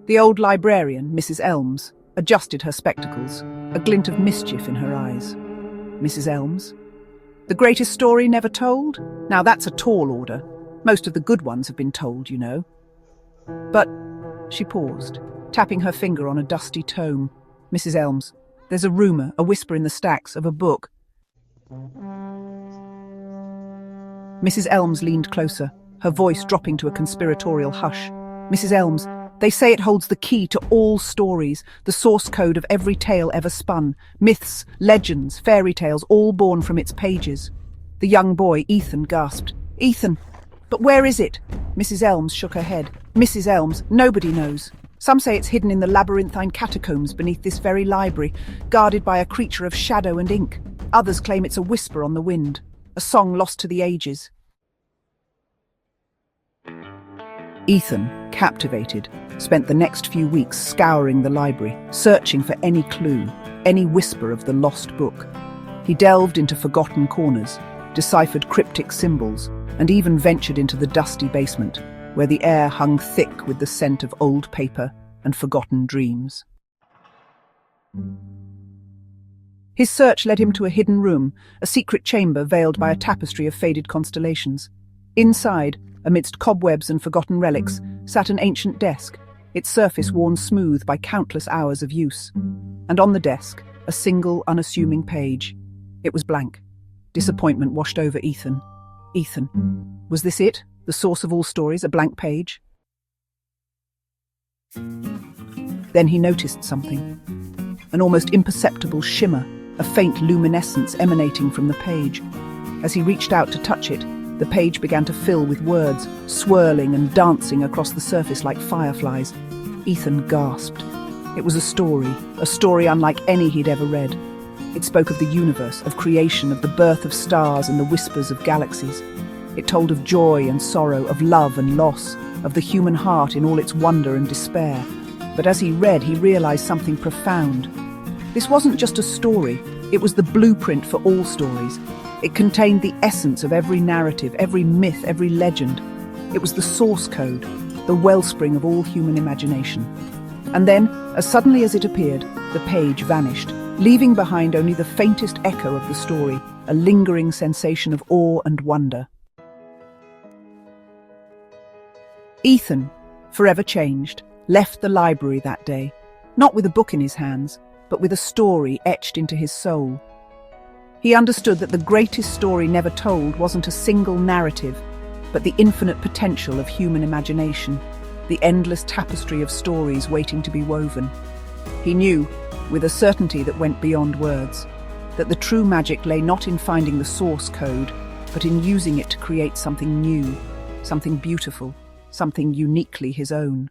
The old librarian, Mrs. Elms, adjusted her spectacles, a glint of mischief in her eyes. Mrs. Elms? The greatest story never told? Now that's a tall order. Most of the good ones have been told, you know. But she paused, tapping her finger on a dusty tome. Mrs. Elms, there's a rumour, a whisper in the stacks, of a book. Mrs. Elms leaned closer, her voice dropping to a conspiratorial hush. Mrs. Elms, they say it holds the key to all stories, the source code of every tale ever spun. Myths, legends, fairy tales, all born from its pages. The young boy, Ethan, gasped. Ethan! But where is it? Mrs. Elms shook her head. Mrs. Elms, nobody knows. Some say it's hidden in the labyrinthine catacombs beneath this very library, guarded by a creature of shadow and ink. Others claim it's a whisper on the wind, a song lost to the ages. Ethan, captivated, spent the next few weeks scouring the library, searching for any clue, any whisper of the lost book. He delved into forgotten corners, deciphered cryptic symbols, and even ventured into the dusty basement, where the air hung thick with the scent of old paper and forgotten dreams. His search led him to a hidden room, a secret chamber veiled by a tapestry of faded constellations. Inside, amidst cobwebs and forgotten relics, sat an ancient desk, its surface worn smooth by countless hours of use. And on the desk, a single, unassuming page. It was blank. Disappointment washed over Ethan. Ethan. Was this it? The source of all stories, a blank page? Then he noticed something. An almost imperceptible shimmer, a faint luminescence emanating from the page. As he reached out to touch it, the page began to fill with words, swirling and dancing across the surface like fireflies. Ethan gasped. It was a story unlike any he'd ever read. It spoke of the universe, of creation, of the birth of stars and the whispers of galaxies. It told of joy and sorrow, of love and loss, of the human heart in all its wonder and despair. But as he read, he realized something profound. This wasn't just a story, it was the blueprint for all stories. It contained the essence of every narrative, every myth, every legend. It was the source code, the wellspring of all human imagination. And then, as suddenly as it appeared, the page vanished, leaving behind only the faintest echo of the story, a lingering sensation of awe and wonder. Ethan, forever changed, left the library that day, not with a book in his hands, but with a story etched into his soul. He understood that the greatest story never told wasn't a single narrative, but the infinite potential of human imagination, the endless tapestry of stories waiting to be woven. He knew, with a certainty that went beyond words, that the true magic lay not in finding the source code, but in using it to create something new, something beautiful, something uniquely his own.